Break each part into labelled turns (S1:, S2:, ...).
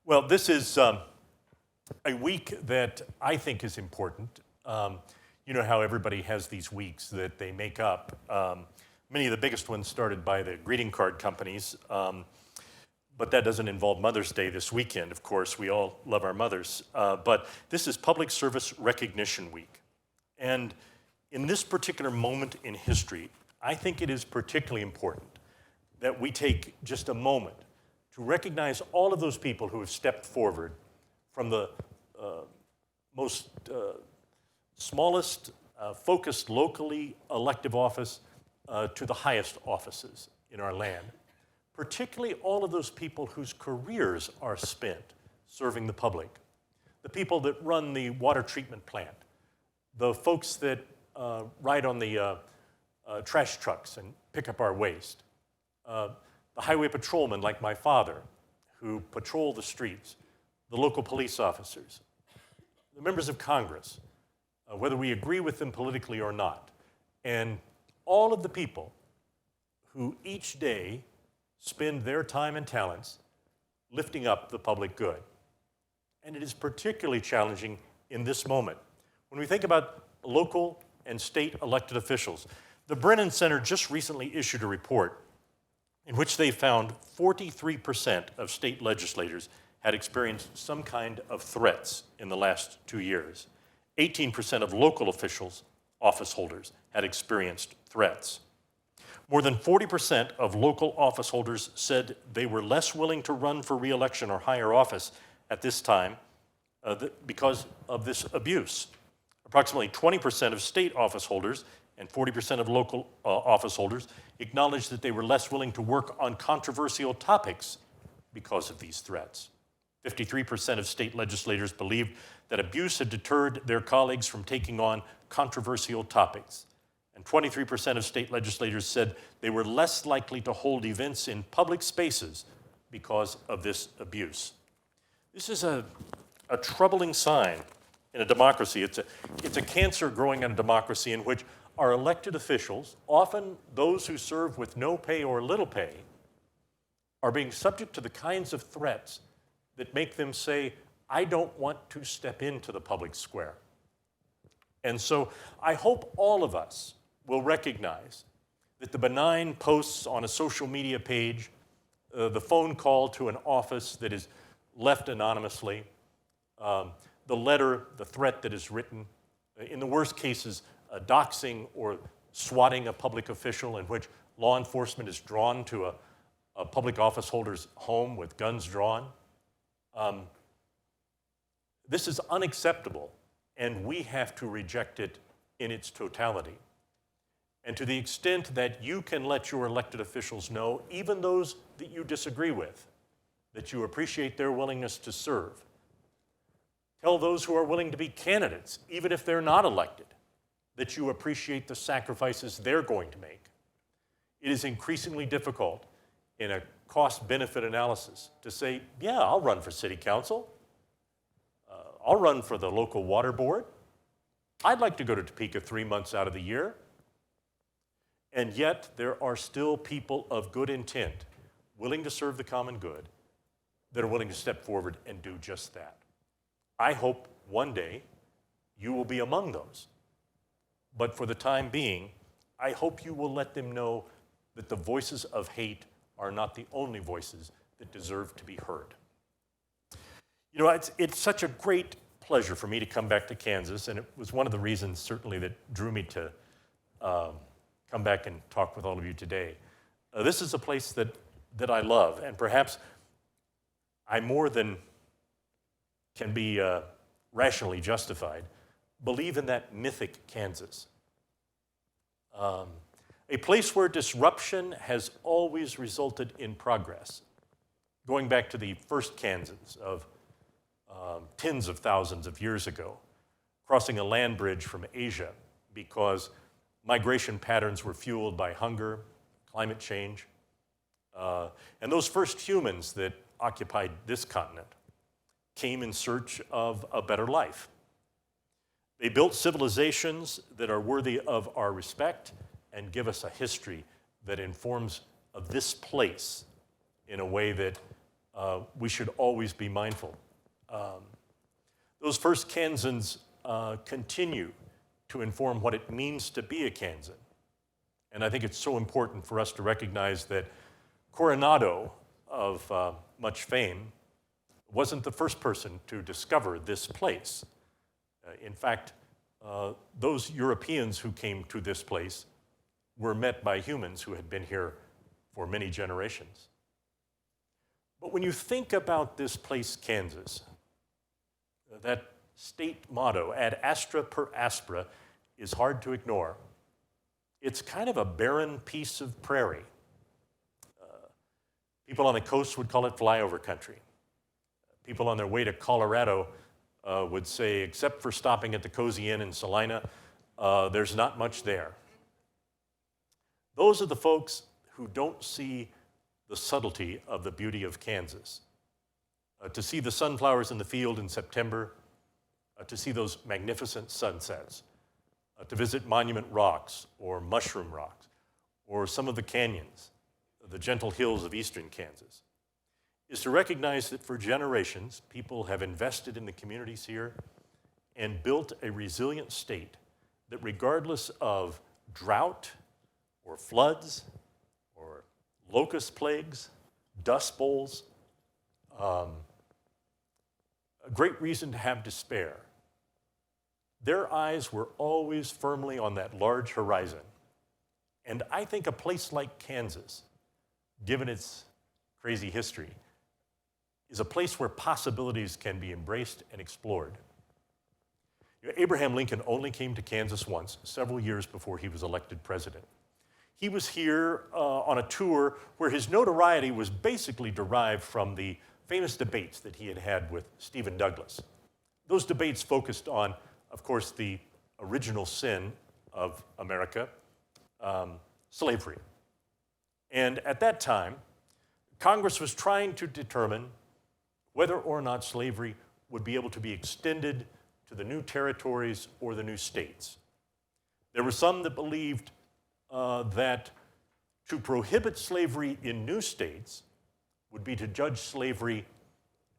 S1: Well, this is a week that I think is important. You know how everybody has these weeks that they make up. Many of the biggest ones started by the greeting card companies, but that doesn't involve Mother's Day this weekend, of course. We all love our mothers. But this is Public Service Recognition Week. And in this particular moment in history, I think it is particularly important that we take just a moment to recognize all of those people who have stepped forward from the most smallest, focused locally elective office to the highest offices in our land, particularly all of those people whose careers are spent serving the public, the people that run the water treatment plant, the folks that ride on the trash trucks and pick up our waste, the highway patrolmen like my father who patrol the streets, the local police officers, the members of Congress, whether we agree with them politically or not, and all of the people who each day spend their time and talents lifting up the public good. And it is particularly challenging in this moment. When we think about local and state elected officials, the Brennan Center just recently issued a report in which they found 43% of state legislators had experienced some kind of threats in the last 2 years. 18% of local officials, office holders, had experienced threats. More than 40% of local office holders said they were less willing to run for re-election or higher office at this time because of this abuse. Approximately 20% of state office holders and 40% of local office holders acknowledged that they were less willing to work on controversial topics because of these threats. 53% of state legislators believed that abuse had deterred their colleagues from taking on controversial topics. And 23% of state legislators said they were less likely to hold events in public spaces because of this abuse. This is a troubling sign in a democracy. It's a cancer growing in a democracy in which our elected officials, often those who serve with no pay or little pay, are being subject to the kinds of threats that make them say, I don't want to step into the public square. And so I hope all of us will recognize that the benign posts on a social media page, the phone call to an office that is left anonymously, the letter, the threat that is written, in the worst cases, doxing or swatting a public official in which law enforcement is drawn to a public office holder's home with guns drawn. This is unacceptable, and we have to reject it in its totality. And to the extent that you can let your elected officials know, even those that you disagree with, that you appreciate their willingness to serve. Tell those who are willing to be candidates, even if they're not elected, that you appreciate the sacrifices they're going to make. It is increasingly difficult in a cost-benefit analysis to say, yeah, I'll run for city council. I'll run for the local water board. I'd like to go to Topeka 3 months out of the year. And yet there are still people of good intent willing to serve the common good that are willing to step forward and do just that. I hope one day you will be among those. But for the time being, I hope you will let them know that the voices of hate are not the only voices that deserve to be heard. You know, it's such a great pleasure for me to come back to Kansas, and it was one of the reasons certainly that drew me to come back and talk with all of you today. This is a place that I love, and perhaps I more than can be rationally justified, believe in that mythic Kansas. A place where disruption has always resulted in progress. Going back to the first Kansas of tens of thousands of years ago, crossing a land bridge from Asia because migration patterns were fueled by hunger, climate change, and those first humans that occupied this continent came in search of a better life. They built civilizations that are worthy of our respect and give us a history that informs of this place in a way that we should always be mindful. Those first Kansans continue to inform what it means to be a Kansan. And I think it's so important for us to recognize that Coronado, of much fame, wasn't the first person to discover this place. In fact, those Europeans who came to this place were met by humans who had been here for many generations. But when you think about this place, Kansas, that state motto, ad astra per aspera, is hard to ignore. It's kind of a barren piece of prairie. People on the coast would call it flyover country. People on their way to Colorado would say, except for stopping at the Cozy Inn in Salina, there's not much there. Those are the folks who don't see the subtlety of the beauty of Kansas. To see the sunflowers in the field in September, to see those magnificent sunsets, to visit Monument Rocks or Mushroom Rocks, or some of the canyons, the gentle hills of eastern Kansas, is to recognize that for generations, people have invested in the communities here and built a resilient state that, regardless of drought or floods or locust plagues, dust bowls, a great reason to have despair. Their eyes were always firmly on that large horizon. And I think a place like Kansas, given its crazy history, is a place where possibilities can be embraced and explored. Abraham Lincoln only came to Kansas once, several years before he was elected president. He was here on a tour where his notoriety was basically derived from the famous debates that he had had with Stephen Douglas. Those debates focused on, of course, the original sin of America, slavery. And at that time, Congress was trying to determine whether or not slavery would be able to be extended to the new territories or the new states. There were some that believed that to prohibit slavery in new states would be to judge slavery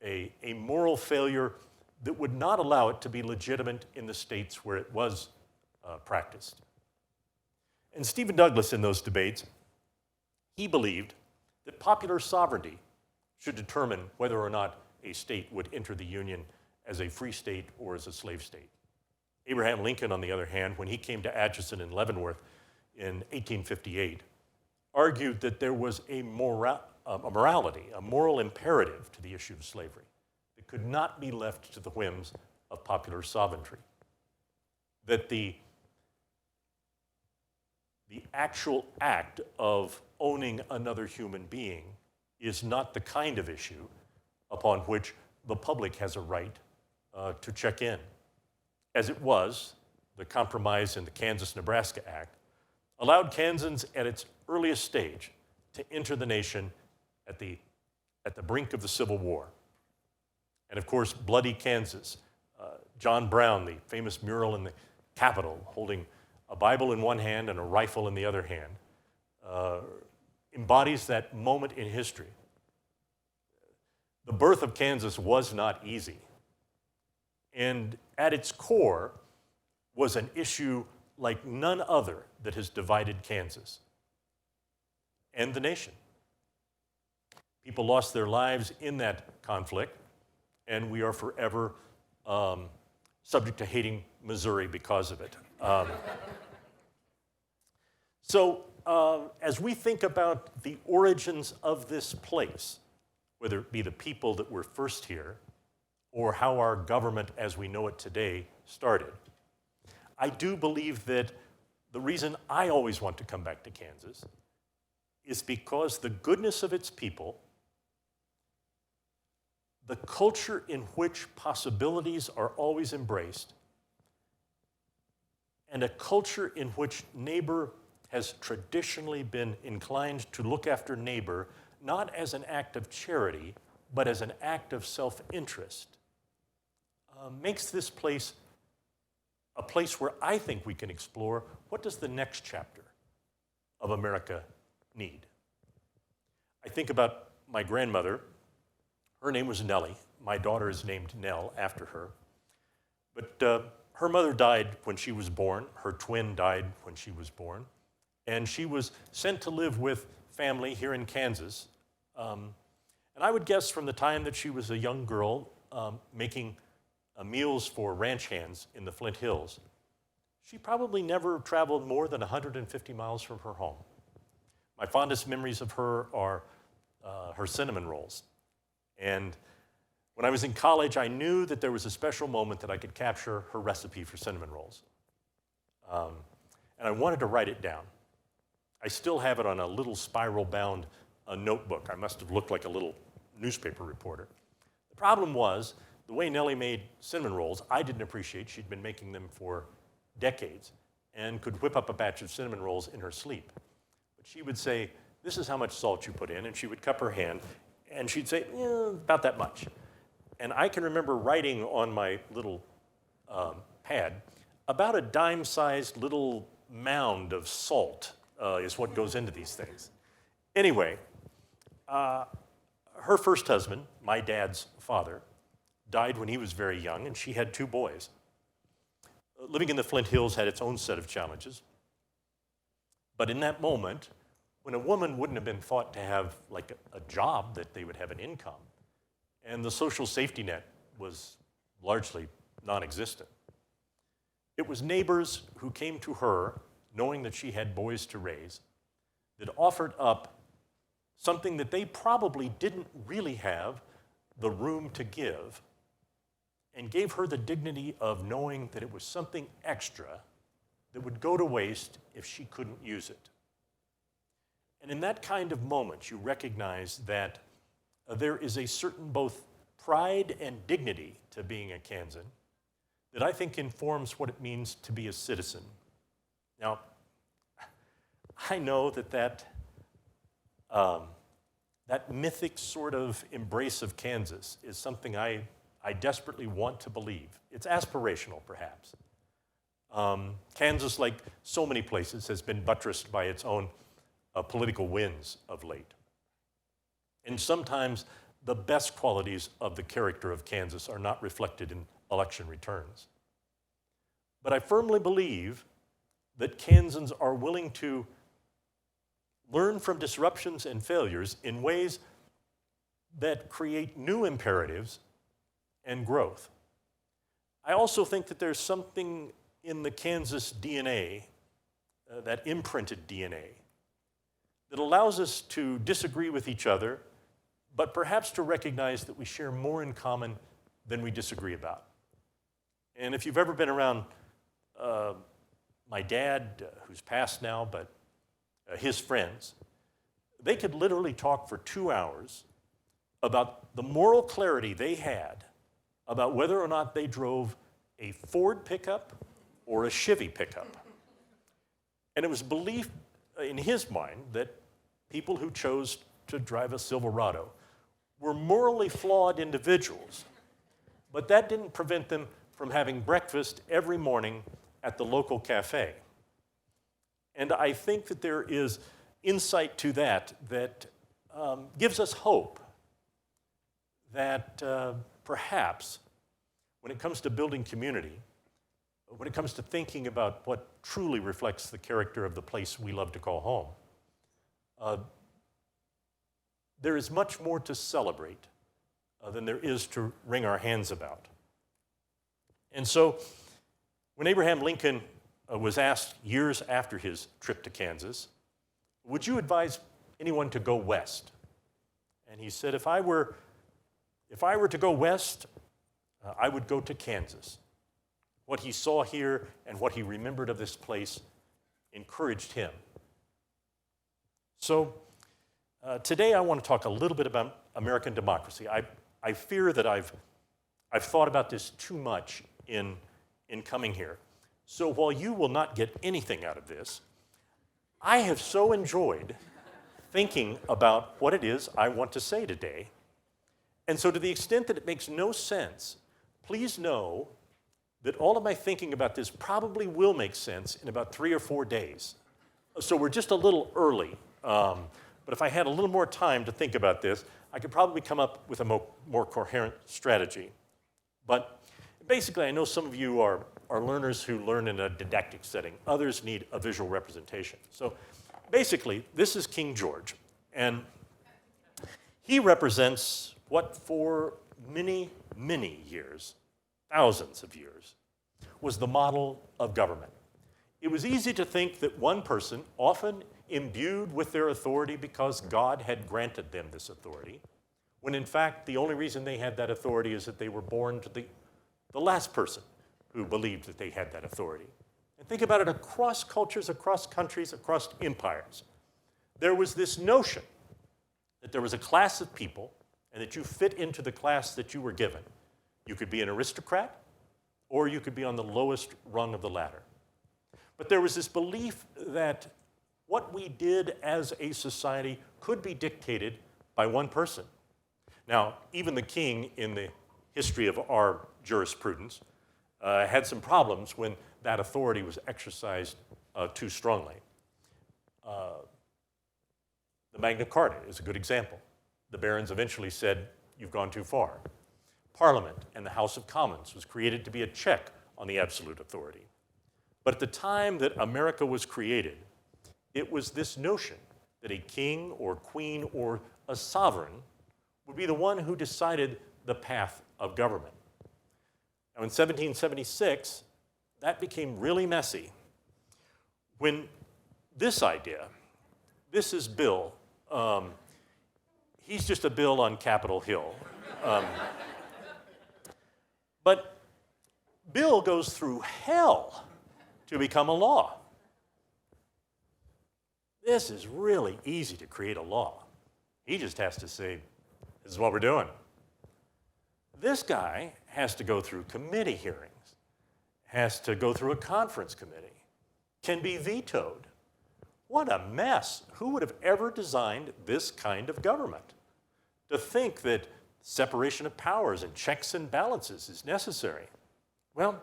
S1: a moral failure that would not allow it to be legitimate in the states where it was practiced. And Stephen Douglas, in those debates, he believed that popular sovereignty should determine whether or not a state would enter the Union as a free state or as a slave state. Abraham Lincoln, on the other hand, when he came to Atchison and Leavenworth in 1858, argued that there was a morality, a moral imperative to the issue of slavery that could not be left to the whims of popular sovereignty. That the actual act of owning another human being is not the kind of issue upon which the public has a right to check in. As it was, the compromise in the Kansas-Nebraska Act allowed Kansans at its earliest stage to enter the nation at the brink of the Civil War. And of course, bloody Kansas. John Brown, the famous mural in the Capitol, holding a Bible in one hand and a rifle in the other hand, embodies that moment in history. The birth of Kansas was not easy. And at its core was an issue like none other that has divided Kansas and the nation. People lost their lives in that conflict, and we are forever subject to hating Missouri because of it. As we think about the origins of this place, whether it be the people that were first here or how our government as we know it today started, I do believe that the reason I always want to come back to Kansas is because the goodness of its people, the culture in which possibilities are always embraced, and a culture in which neighbor has traditionally been inclined to look after neighbor not as an act of charity, but as an act of self-interest, makes this place a place where I think we can explore what does the next chapter of America need. I think about my grandmother, Her name was Nellie. My daughter is named Nell after her. But her mother died when she was born. Her twin died when she was born. And she was sent to live with family here in Kansas. And I would guess from the time that she was a young girl making meals for ranch hands in the Flint Hills, she probably never traveled more than 150 miles from her home. My fondest memories of her are her cinnamon rolls. And when I was in college, I knew that there was a special moment that I could capture her recipe for cinnamon rolls. And I wanted to write it down. I still have it on a little spiral-bound notebook. I must have looked like a little newspaper reporter. The problem was, the way Nellie made cinnamon rolls, I didn't appreciate. She'd been making them for decades and could whip up a batch of cinnamon rolls in her sleep. But she would say, "This is how much salt you put in," and she would cup her hand, and she'd say, "About that much." And I can remember writing on my little pad, about a dime-sized little mound of salt is what goes into these things. Anyway, her first husband, my dad's father, died when he was very young, and she had 2 boys. Living in the Flint Hills had its own set of challenges. But in that moment, when a woman wouldn't have been thought to have like a job that they would have an income, and the social safety net was largely non-existent, it was neighbors who came to her, knowing that she had boys to raise, that offered up something that they probably didn't really have the room to give, and gave her the dignity of knowing that it was something extra that would go to waste if she couldn't use it. And in that kind of moment, you recognize that there is a certain both pride and dignity to being a Kansan that I think informs what it means to be a citizen. Now, I know that mythic sort of embrace of Kansas is something I desperately want to believe. It's aspirational, perhaps. Kansas, like so many places, has been buttressed by its own political winds of late. And sometimes the best qualities of the character of Kansas are not reflected in election returns. But I firmly believe that Kansans are willing to learn from disruptions and failures in ways that create new imperatives and growth. I also think that there's something in the Kansas DNA, that imprinted DNA, that allows us to disagree with each other, but perhaps to recognize that we share more in common than we disagree about. And if you've ever been around my dad, who's passed now, but his friends, they could literally talk for 2 hours about the moral clarity they had about whether or not they drove a Ford pickup or a Chevy pickup. And it was belief in his mind that people who chose to drive a Silverado were morally flawed individuals, but that didn't prevent them from having breakfast every morning at the local cafe. And I think that there is insight to that gives us hope that perhaps when it comes to building community, when it comes to thinking about what truly reflects the character of the place we love to call home, there is much more to celebrate than there is to wring our hands about. And so when Abraham Lincoln was asked years after his trip to Kansas, would you advise anyone to go west? And he said, if I were to go west, I would go to Kansas. What he saw here and what he remembered of this place encouraged him. So today I want to talk a little bit about American democracy. I fear that I've thought about this too much in coming here. So while you will not get anything out of this, I have so enjoyed thinking about what it is I want to say today. And so to the extent that it makes no sense, please know that all of my thinking about this probably will make sense in about 3 or 4 days. So we're just a little early. But if I had a little more time to think about this, I could probably come up with a more coherent strategy. But basically, I know some of you are learners who learn in a didactic setting. Others need a visual representation. So basically, this is King George. And he represents what for many, many years, thousands of years, was the model of government. It was easy to think that one person, often imbued with their authority because God had granted them this authority, when in fact the only reason they had that authority is that they were born to the last person who believed that they had that authority. And think about it across cultures, across countries, across empires. There was this notion that there was a class of people and that you fit into the class that you were given. You could be an aristocrat or you could be on the lowest rung of the ladder. But there was this belief that what we did as a society could be dictated by one person. Now, even the king in the history of our jurisprudence had some problems when that authority was exercised too strongly. The Magna Carta is a good example. The barons eventually said, you've gone too far. Parliament and the House of Commons was created to be a check on the absolute authority. But at the time that America was created, it was this notion that a king or queen or a sovereign would be the one who decided the path of government. Now in 1776, that became really messy when this idea, this is Bill, he's just a bill on Capitol Hill. But Bill goes through hell to become a law. This is really easy to create a law. He just has to say, this is what we're doing. This guy has to go through committee hearings, has to go through a conference committee, can be vetoed. What a mess. Who would have ever designed this kind of government? To think that separation of powers and checks and balances is necessary. Well,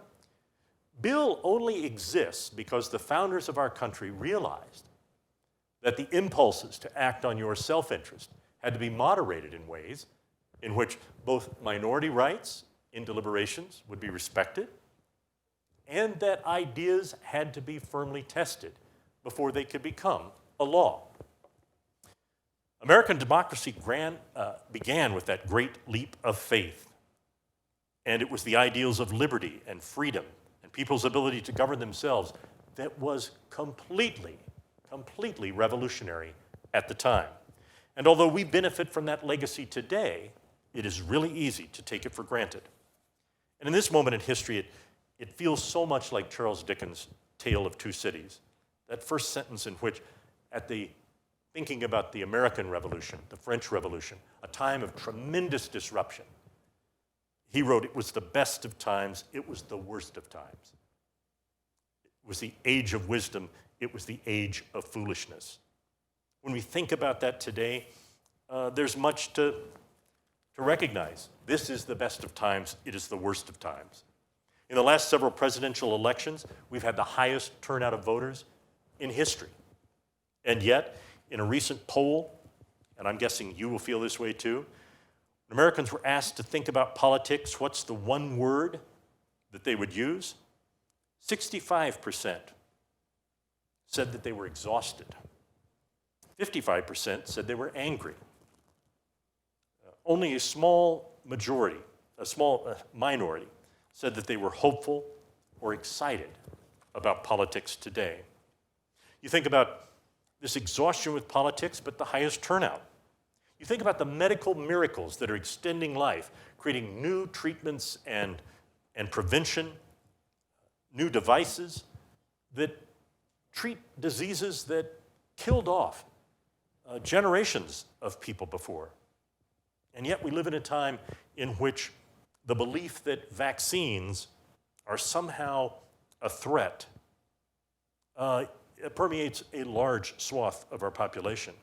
S1: Bill only exists because the founders of our country realized that the impulses to act on your self-interest had to be moderated in ways in which both minority rights in deliberations would be respected and that ideas had to be firmly tested before they could become a law. American democracy began with that great leap of faith, and it was the ideals of liberty and freedom and people's ability to govern themselves that was completely revolutionary at the time. And although we benefit from that legacy today, it is really easy to take it for granted. And in this moment in history, it feels so much like Charles Dickens' Tale of Two Cities. That first sentence in which, thinking about the American Revolution, the French Revolution, a time of tremendous disruption, he wrote, it was the best of times, it was the worst of times. It was the age of wisdom, it was the age of foolishness. When we think about that today, there's much to recognize. This is the best of times, it is the worst of times. In the last several presidential elections, we've had the highest turnout of voters in history. And yet, in a recent poll, and I'm guessing you will feel this way too, when Americans were asked to think about politics, what's the one word that they would use? 65% said that they were exhausted. 55% said they were angry. Only a small majority, a small minority, said that they were hopeful or excited about politics today. You think about this exhaustion with politics, but the highest turnout. You think about the medical miracles that are extending life, creating new treatments and prevention, new devices that treat diseases that killed off generations of people before. And yet we live in a time in which the belief that vaccines are somehow a threat it permeates a large swath of our population.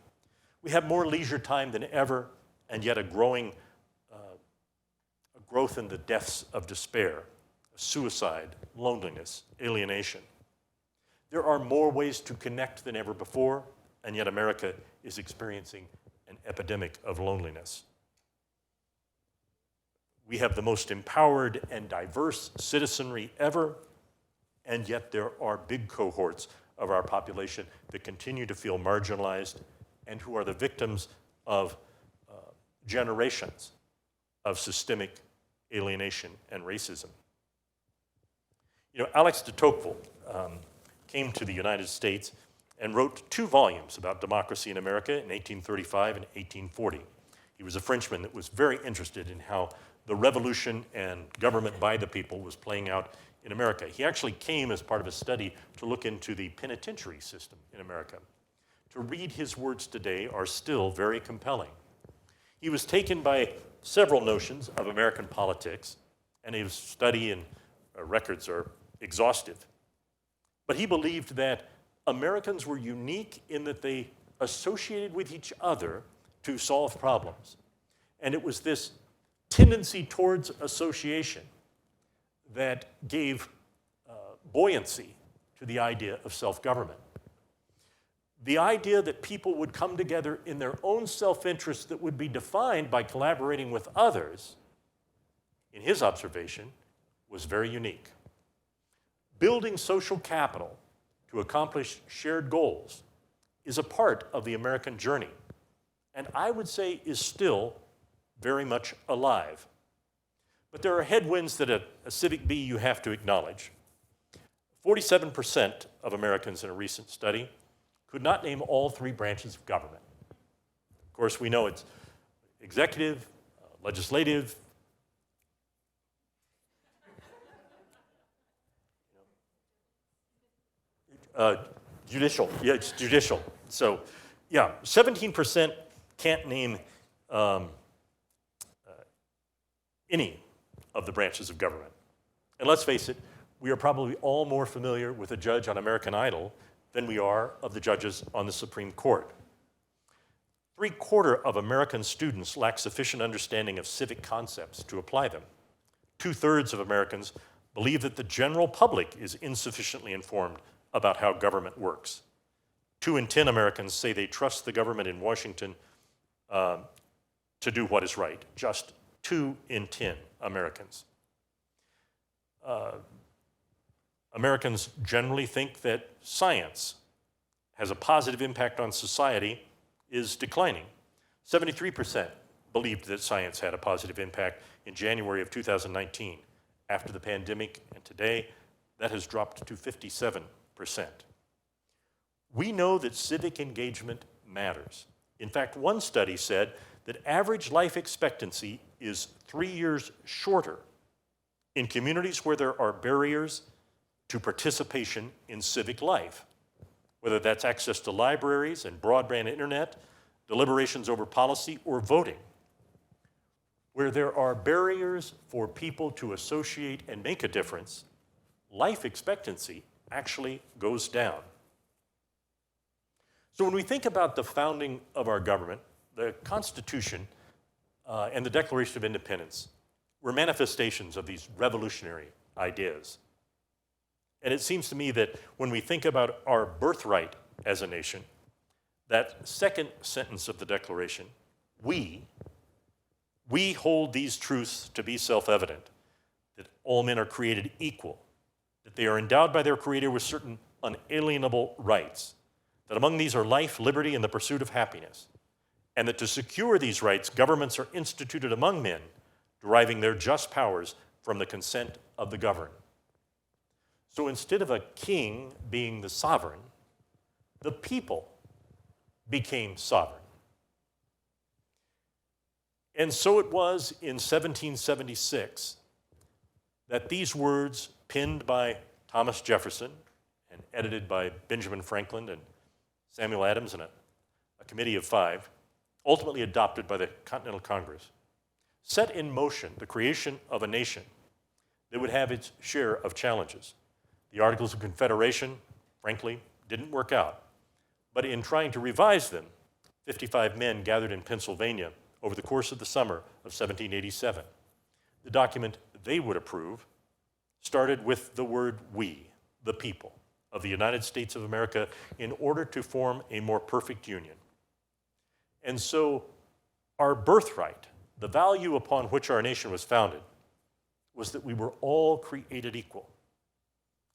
S1: We have more leisure time than ever, and yet a growth in the deaths of despair, suicide, loneliness, alienation. There are more ways to connect than ever before, and yet America is experiencing an epidemic of loneliness. We have the most empowered and diverse citizenry ever, and yet there are big cohorts of our population that continue to feel marginalized and who are the victims of generations of systemic alienation and racism. You know, Alex de Tocqueville came to the United States and wrote 2 volumes about democracy in America in 1835 and 1840. He was a Frenchman that was very interested in how the revolution and government by the people was playing out in America. He actually came as part of a study to look into the penitentiary system in America. To read his words today are still very compelling. He was taken by several notions of American politics, and his study and records are exhaustive. But he believed that Americans were unique in that they associated with each other to solve problems. And it was this tendency towards association that gave buoyancy to the idea of self-government. The idea that people would come together in their own self-interest that would be defined by collaborating with others, in his observation, was very unique. Building social capital to accomplish shared goals is a part of the American journey, and I would say is still very much alive. But there are headwinds that a civic bee you have to acknowledge. 47% of Americans in a recent study could not name all 3 branches of government. Of course, we know it's executive, legislative, judicial. Yeah, it's judicial. So, yeah, 17% can't name any of the branches of government. And let's face it, we are probably all more familiar with a judge on American Idol than we are of the judges on the Supreme Court. 3/4 of American students lack sufficient understanding of civic concepts to apply them. 2/3 of Americans believe that the general public is insufficiently informed about how government works. 2 in 10 Americans say they trust the government in Washington to do what is right. Just 2 in 10 Americans. Americans generally think that science has a positive impact on society is declining. 73% believed that science had a positive impact in January of 2019. After the pandemic and today, that has dropped to 57%. We know that civic engagement matters. In fact, one study said that average life expectancy is 3 years shorter in communities where there are barriers to participation in civic life, whether that's access to libraries and broadband internet, deliberations over policy, or voting. Where there are barriers for people to associate and make a difference, life expectancy actually goes down. So when we think about the founding of our government, the Constitution and the Declaration of Independence were manifestations of these revolutionary ideas. And it seems to me that when we think about our birthright as a nation, that second sentence of the Declaration, we hold these truths to be self-evident, that all men are created equal, that they are endowed by their Creator with certain unalienable rights, that among these are life, liberty, and the pursuit of happiness, and that to secure these rights, governments are instituted among men, deriving their just powers from the consent of the governed. So instead of a king being the sovereign, the people became sovereign. And so it was in 1776 that these words, penned by Thomas Jefferson and edited by Benjamin Franklin and Samuel Adams and a committee of 5, ultimately adopted by the Continental Congress, set in motion the creation of a nation that would have its share of challenges. The Articles of Confederation, frankly, didn't work out. But in trying to revise them, 55 men gathered in Pennsylvania over the course of the summer of 1787. The document they would approve started with the word we, the people of the United States of America, in order to form a more perfect union. And so our birthright, the value upon which our nation was founded was that we were all created equal.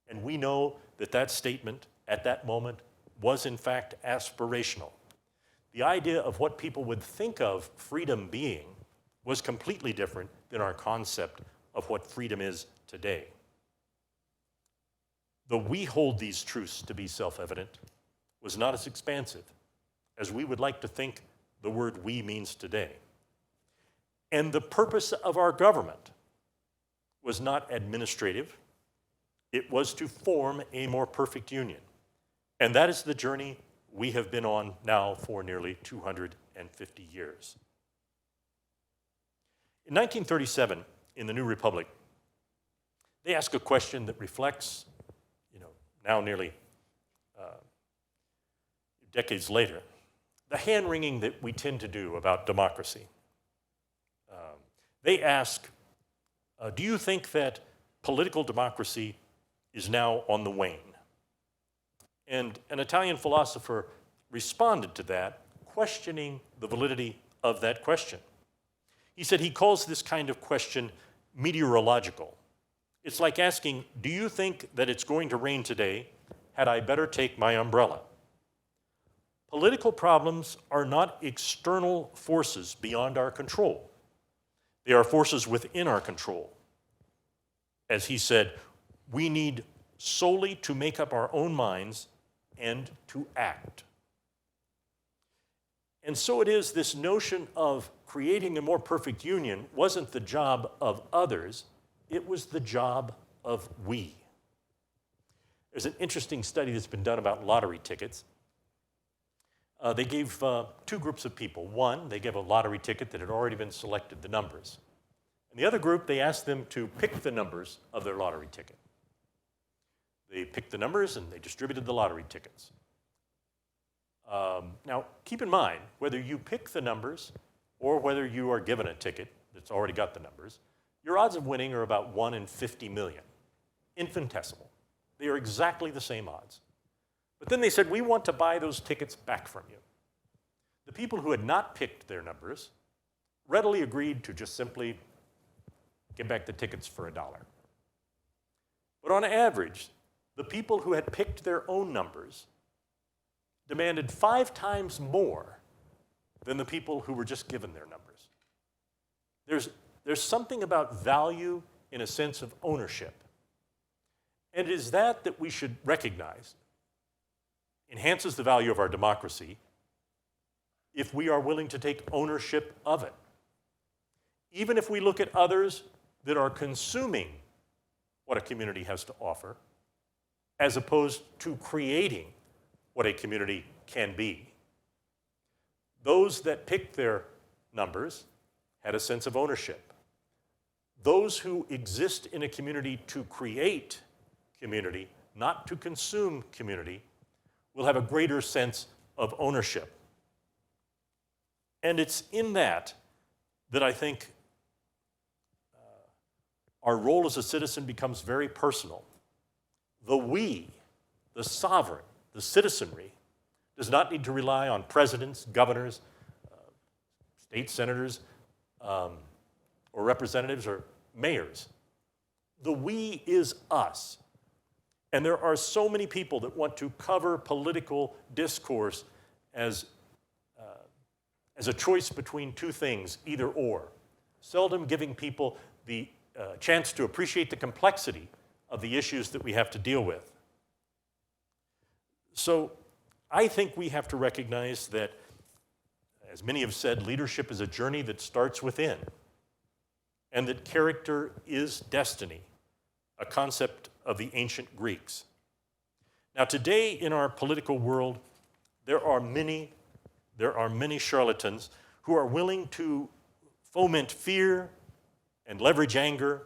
S1: And we know that that statement at that moment was in fact aspirational. The idea of what people would think of freedom being was completely different than our concept of what freedom is today. Though we hold these truths to be self-evident, was not as expansive as we would like to think the word we means today. And the purpose of our government was not administrative, it was to form a more perfect union. And that is the journey we have been on now for nearly 250 years. In 1937, in the New Republic, they ask a question that reflects, now nearly decades later, the hand-wringing that we tend to do about democracy. They ask, do you think that political democracy is now on the wane? And an Italian philosopher responded to that, questioning the validity of that question. He said he calls this kind of question meteorological. It's like asking, do you think that it's going to rain today? Had I better take my umbrella? Political problems are not external forces beyond our control. They are forces within our control. As he said, we need solely to make up our own minds and to act. And so it is, this notion of creating a more perfect union wasn't the job of others, it was the job of we. There's an interesting study that's been done about lottery tickets. They gave two groups of people. One, they gave a lottery ticket that had already been selected, the numbers. And the other group, they asked them to pick the numbers of their lottery ticket. They picked the numbers and they distributed the lottery tickets. Now, keep in mind, whether you pick the numbers or whether you are given a ticket that's already got the numbers, your odds of winning are about 1 in 50 million, infinitesimal. They are exactly the same odds. But then they said, we want to buy those tickets back from you. The people who had not picked their numbers readily agreed to just simply give back the tickets for $1. But on average, the people who had picked their own numbers demanded 5 times more than the people who were just given their numbers. There's something about value in a sense of ownership. And it is that we should recognize enhances the value of our democracy if we are willing to take ownership of it. Even if we look at others that are consuming what a community has to offer, as opposed to creating what a community can be. Those that picked their numbers had a sense of ownership. Those who exist in a community to create community, not to consume community, will have a greater sense of ownership. And it's in that I think our role as a citizen becomes very personal. The we, the sovereign, the citizenry, does not need to rely on presidents, governors, state senators, or representatives, or mayors. The we is us. And there are so many people that want to cover political discourse as a choice between two things, either or, seldom giving people the chance to appreciate the complexity of the issues that we have to deal with. So I think we have to recognize that, as many have said, leadership is a journey that starts within, and that character is destiny, a concept of the ancient Greeks. Now today in our political world, there are many charlatans who are willing to foment fear and leverage anger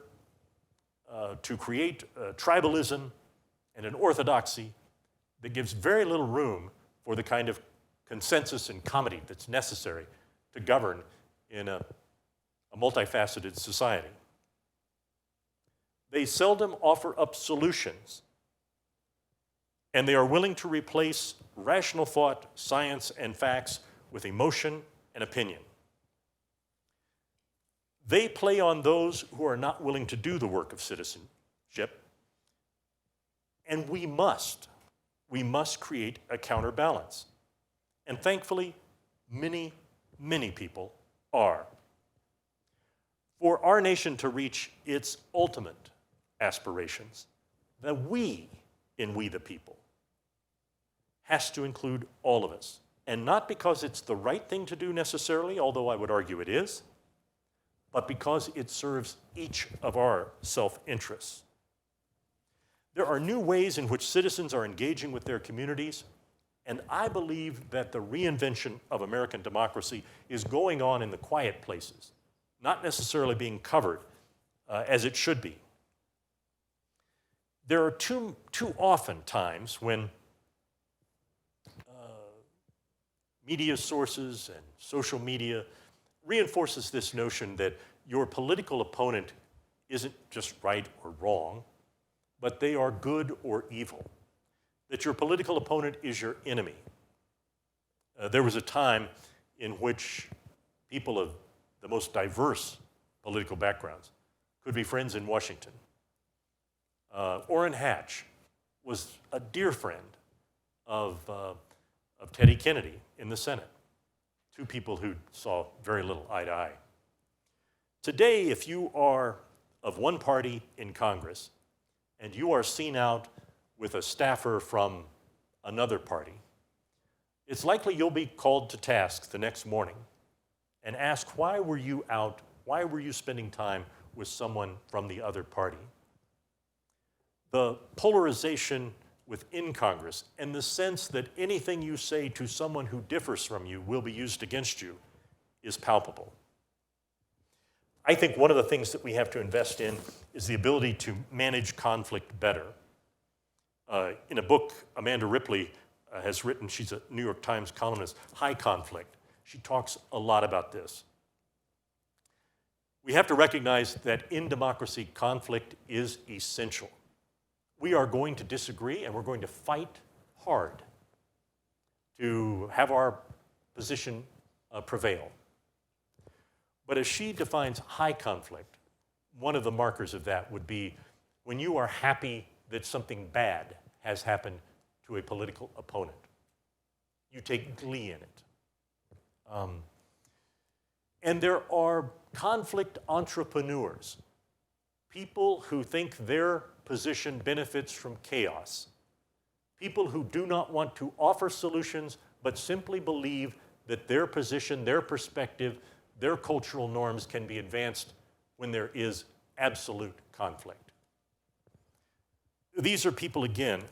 S1: to create tribalism and an orthodoxy that gives very little room for the kind of consensus and comity that's necessary to govern in a multifaceted society. They seldom offer up solutions, and they are willing to replace rational thought, science, and facts with emotion and opinion. They play on those who are not willing to do the work of citizenship. And we must create a counterbalance. And thankfully, many, many people are. For our nation to reach its ultimate aspirations, the we in We the People has to include all of us. And not because it's the right thing to do necessarily, although I would argue it is, but because it serves each of our self-interests. There are new ways in which citizens are engaging with their communities, and I believe that the reinvention of American democracy is going on in the quiet places, not necessarily being covered as it should be. There are too often times when media sources and social media reinforces this notion that your political opponent isn't just right or wrong, but they are good or evil, that your political opponent is your enemy. There was a time in which people of the most diverse political backgrounds could be friends in Washington. Orrin Hatch was a dear friend of Teddy Kennedy in the Senate, two people who saw very little eye to eye. Today, if you are of one party in Congress and you are seen out with a staffer from another party, it's likely you'll be called to task the next morning and asked, why were you out? Why were you spending time with someone from the other party? The polarization within Congress and the sense that anything you say to someone who differs from you will be used against you is palpable. I think one of the things that we have to invest in is the ability to manage conflict better. In a book Amanda Ripley has written, she's a New York Times columnist, High Conflict. She talks a lot about this. We have to recognize that in democracy, conflict is essential. We are going to disagree and we're going to fight hard to have our position prevail. But as she defines high conflict, one of the markers of that would be when you are happy that something bad has happened to a political opponent. You take glee in it. And there are conflict entrepreneurs, people who think their position benefits from chaos, people who do not want to offer solutions but simply believe that their position, their perspective, their cultural norms can be advanced when there is absolute conflict. These are people, again,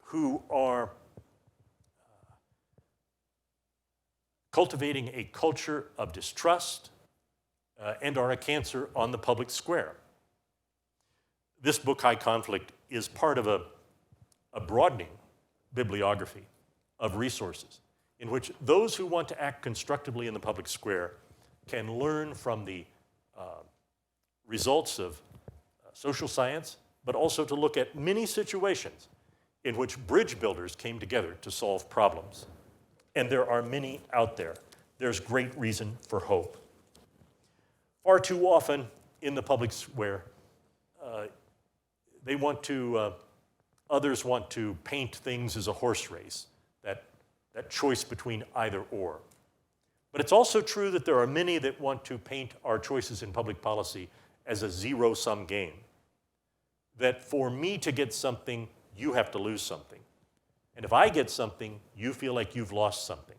S1: who are cultivating a culture of distrust and are a cancer on the public square. This book, High Conflict, is part of a broadening bibliography of resources in which those who want to act constructively in the public square can learn from the results of social science, but also to look at many situations in which bridge builders came together to solve problems. And there are many out there. There's great reason for hope. Far too often in the public square, others want to paint things as a horse race, that choice between either or. But it's also true that there are many that want to paint our choices in public policy as a zero-sum game. That for me to get something, you have to lose something. And if I get something, you feel like you've lost something.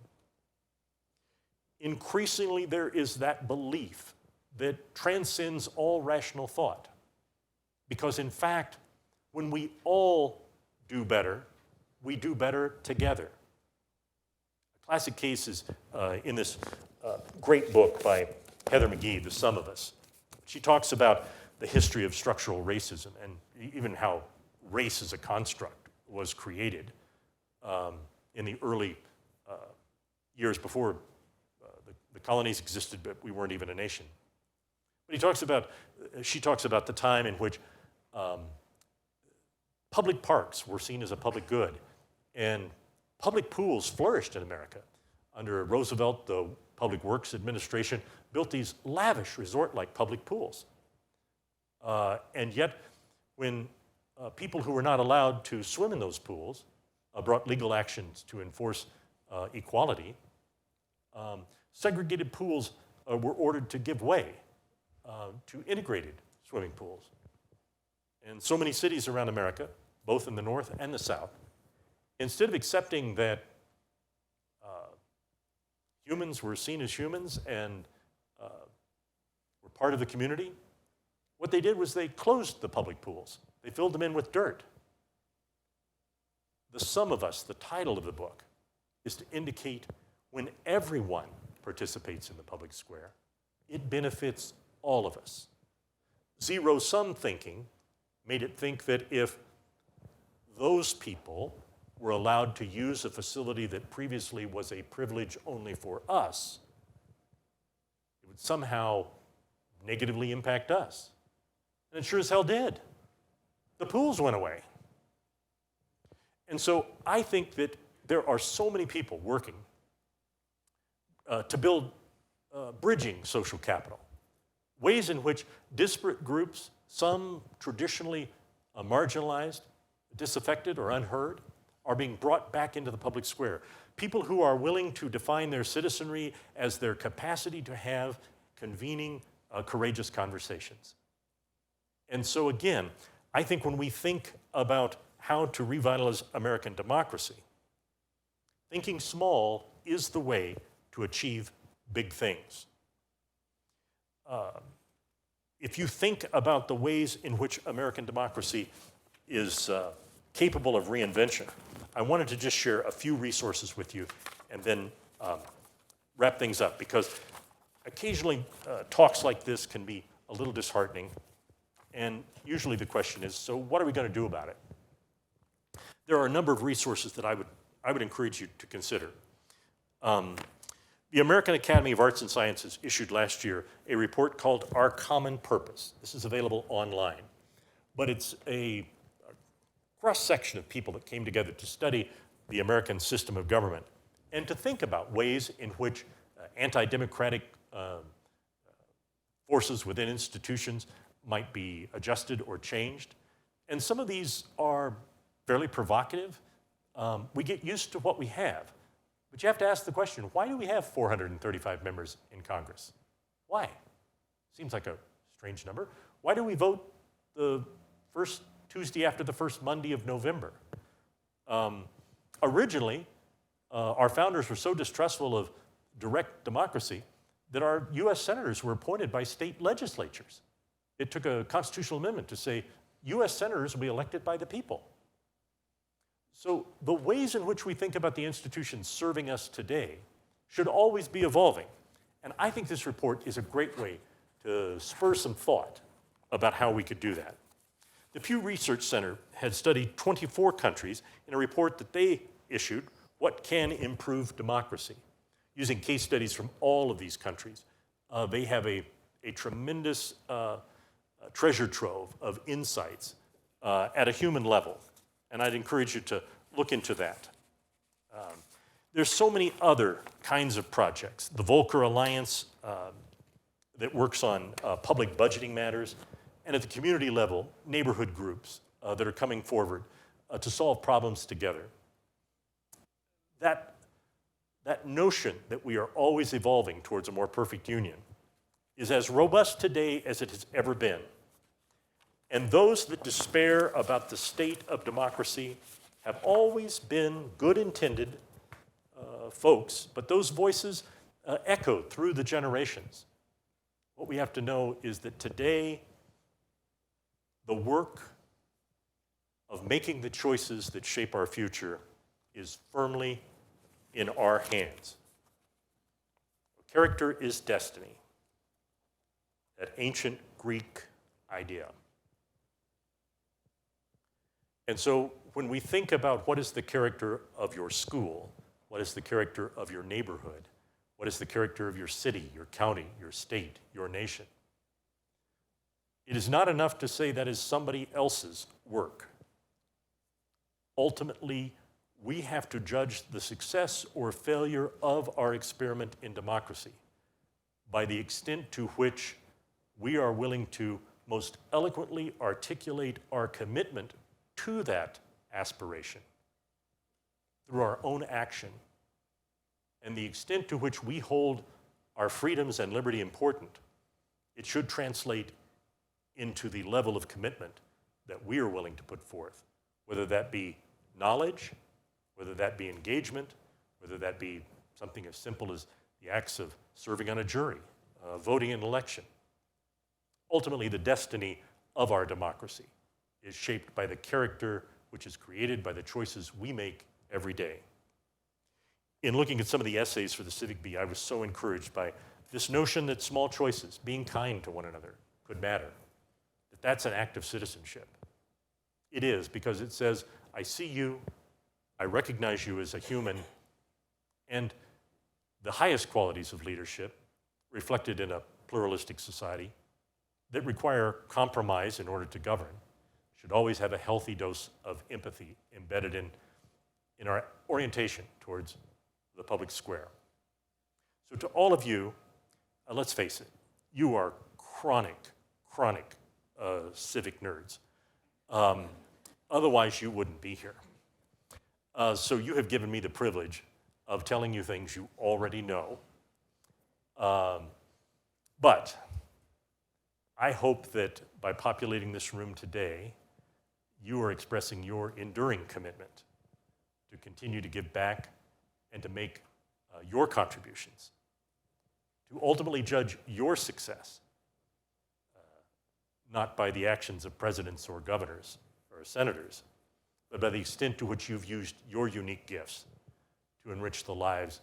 S1: Increasingly, there is that belief that transcends all rational thought. Because in fact, when we all do better, we do better together. A classic case is in this great book by Heather McGhee, The Sum of Us. She talks about the history of structural racism and even how race as a construct was created in the early years before the colonies existed, but we weren't even a nation. But she talks about the time in which public parks were seen as a public good, and public pools flourished in America. Under Roosevelt, the Public Works Administration, built these lavish resort-like public pools. And yet, when people who were not allowed to swim in those pools brought legal actions to enforce equality, segregated pools were ordered to give way to integrated swimming pools. And so many cities around America, both in the North and the South, instead of accepting that humans were seen as humans and were part of the community, what they did was they closed the public pools. They filled them in with dirt. The Sum of Us, the title of the book, is to indicate when everyone participates in the public square, it benefits all of us. Zero-sum thinking made it think that if those people were allowed to use a facility that previously was a privilege only for us, it would somehow negatively impact us. And it sure as hell did. The pools went away. And so I think that there are so many people working to build bridging social capital, ways in which disparate groups, some traditionally marginalized, disaffected, or unheard, are being brought back into the public square. People who are willing to define their citizenry as their capacity to have convening, courageous conversations. And so again, I think when we think about how to revitalize American democracy, thinking small is the way to achieve big things. If you think about the ways in which American democracy is capable of reinvention, I wanted to just share a few resources with you and then wrap things up, because occasionally talks like this can be a little disheartening, and usually the question is, so what are we going to do about it? There are a number of resources that I would encourage you to consider. The American Academy of Arts and Sciences issued last year a report called Our Common Purpose. This is available online, but it's a cross-section of people that came together to study the American system of government and to think about ways in which anti-democratic forces within institutions might be adjusted or changed. And some of these are fairly provocative. We get used to what we have. But you have to ask the question, why do we have 435 members in Congress? Why? Seems like a strange number. Why do we vote the first Tuesday after the first Monday of November? Originally, our founders were so distrustful of direct democracy that our US senators were appointed by state legislatures. It took a constitutional amendment to say US senators will be elected by the people. So the ways in which we think about the institutions serving us today should always be evolving. And I think this report is a great way to spur some thought about how we could do that. The Pew Research Center had studied 24 countries in a report that they issued, What Can Improve Democracy? Using case studies from all of these countries. They have a tremendous treasure trove of insights at a human level. And I'd encourage you to look into that. There's so many other kinds of projects. The Volcker Alliance that works on public budgeting matters, and at the community level, neighborhood groups that are coming forward to solve problems together. That notion that we are always evolving towards a more perfect union is as robust today as it has ever been. And those that despair about the state of democracy have always been good-intended folks, but those voices echoed through the generations. What we have to know is that today, the work of making the choices that shape our future is firmly in our hands. Character is destiny, that ancient Greek idea. And so when we think about what is the character of your school, what is the character of your neighborhood, what is the character of your city, your county, your state, your nation, it is not enough to say that is somebody else's work. Ultimately, we have to judge the success or failure of our experiment in democracy by the extent to which we are willing to most eloquently articulate our commitment to that aspiration through our own action, and the extent to which we hold our freedoms and liberty important, it should translate into the level of commitment that we are willing to put forth, whether that be knowledge, whether that be engagement, whether that be something as simple as the acts of serving on a jury, voting in an election. Ultimately, the destiny of our democracy is shaped by the character which is created by the choices we make every day. In looking at some of the essays for the Civic Bee, I was so encouraged by this notion that small choices, being kind to one another, could matter, that that's an act of citizenship. It is, because it says, I see you, I recognize you as a human, and the highest qualities of leadership reflected in a pluralistic society that require compromise in order to govern should always have a healthy dose of empathy embedded in our orientation towards the public square. So to all of you, let's face it, you are chronic civic nerds. Otherwise, you wouldn't be here. So you have given me the privilege of telling you things you already know. But I hope that by populating this room today, you are expressing your enduring commitment to continue to give back and to make your contributions, to ultimately judge your success, not by the actions of presidents or governors or senators, but by the extent to which you've used your unique gifts to enrich the lives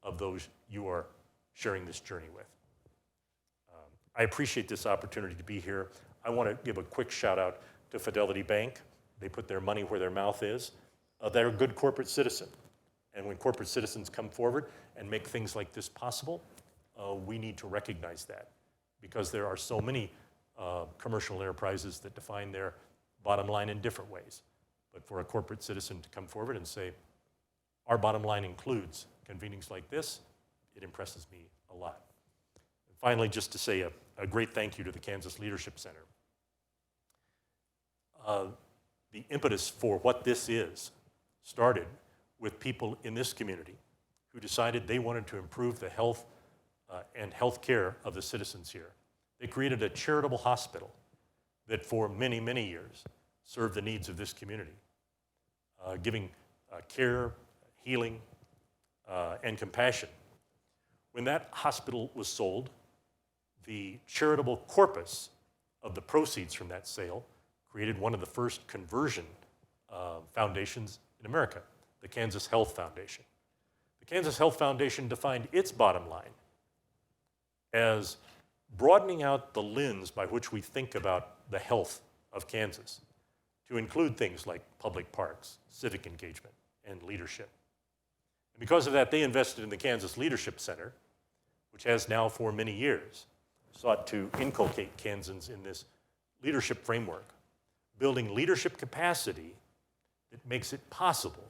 S1: of those you are sharing this journey with. I appreciate this opportunity to be here. I want to give a quick shout out to Fidelity Bank. They put their money where their mouth is. They're a good corporate citizen. And when corporate citizens come forward and make things like this possible, we need to recognize that, because there are so many commercial enterprises that define their bottom line in different ways. But for a corporate citizen to come forward and say, our bottom line includes convenings like this, it impresses me a lot. And finally, just to say a great thank you to the Kansas Leadership Center. The impetus for what this is started with people in this community who decided they wanted to improve the health and health care of the citizens here. They created a charitable hospital that for many, many years served the needs of this community, giving care, healing, and compassion. When that hospital was sold, the charitable corpus of the proceeds from that sale created one of the first conversion foundations in America, the Kansas Health Foundation. The Kansas Health Foundation defined its bottom line as broadening out the lens by which we think about the health of Kansas to include things like public parks, civic engagement, and leadership. And because of that, they invested in the Kansas Leadership Center, which has now for many years sought to inculcate Kansans in this leadership framework, building leadership capacity that makes it possible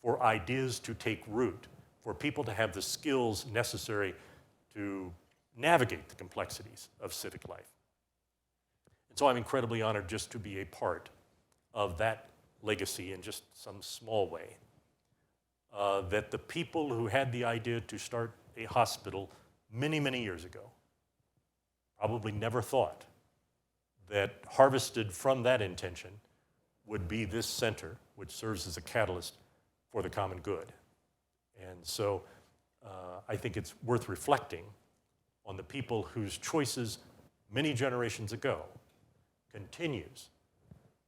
S1: for ideas to take root, for people to have the skills necessary to navigate the complexities of civic life. And so I'm incredibly honored just to be a part of that legacy in just some small way. That the people who had the idea to start a hospital many, many years ago probably never thought that harvested from that intention would be this center, which serves as a catalyst for the common good. And so I think it's worth reflecting on the people whose choices many generations ago continues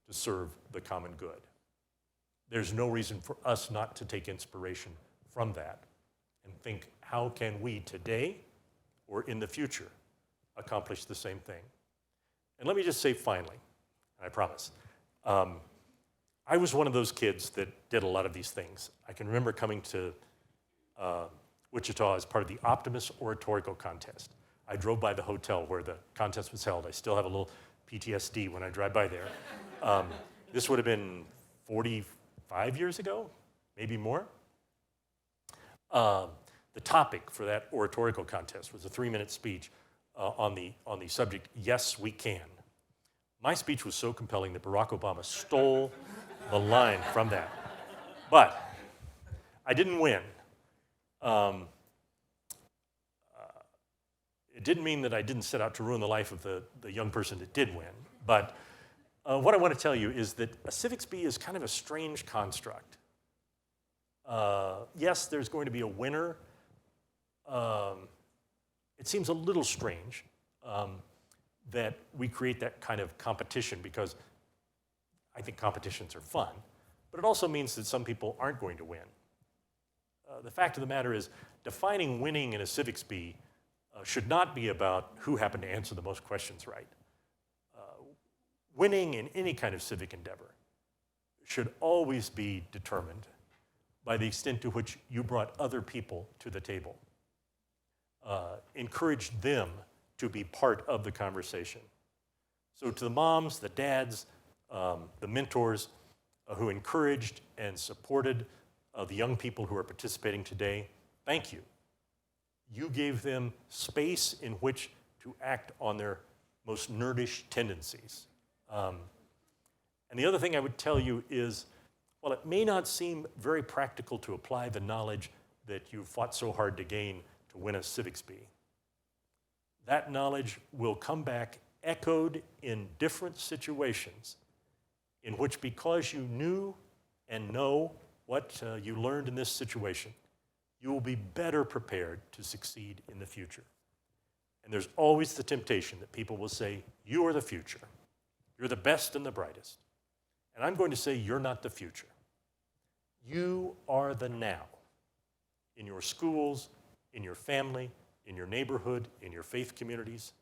S1: to serve the common good. There's no reason for us not to take inspiration from that and think, how can we today or in the future accomplish the same thing? And let me just say finally, and I promise, I was one of those kids that did a lot of these things. I can remember coming to Wichita as part of the Optimus Oratorical Contest. I drove by the hotel where the contest was held. I still have a little PTSD when I drive by there. This would have been 45 years ago, maybe more. The topic for that oratorical contest was a 3-minute speech on the subject, Yes, We Can. My speech was so compelling that Barack Obama stole the line from that. But I didn't win. It didn't mean that I didn't set out to ruin the life of the young person that did win. But what I want to tell you is that a Civics Bee is kind of a strange construct. Yes, there's going to be a winner. It seems a little strange that we create that kind of competition, because I think competitions are fun, but it also means that some people aren't going to win. The fact of the matter is, defining winning in a Civics Bee should not be about who happened to answer the most questions right. Winning in any kind of civic endeavor should always be determined by the extent to which you brought other people to the table. Encourage them to be part of the conversation. So to the moms, the dads, the mentors who encouraged and supported the young people who are participating today, thank you. You gave them space in which to act on their most nerdish tendencies. And the other thing I would tell you is, while it may not seem very practical to apply the knowledge that you fought so hard to gain to win a Civics Bee, that knowledge will come back echoed in different situations in which, because you knew and know what you learned in this situation, you will be better prepared to succeed in the future. And there's always the temptation that people will say, you are the future. You're the best and the brightest. And I'm going to say, you're not the future. You are the now. In your schools, in your family, in your neighborhood, in your faith communities,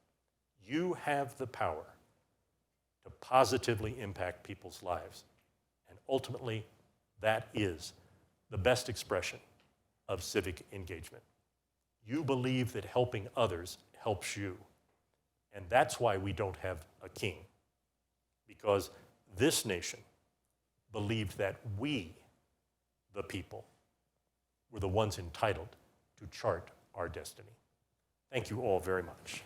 S1: you have the power to positively impact people's lives. And ultimately, that is the best expression of civic engagement. You believe that helping others helps you. And that's why we don't have a king. Because this nation believed that we, the people, were the ones entitled to chart our destiny. Thank you all very much.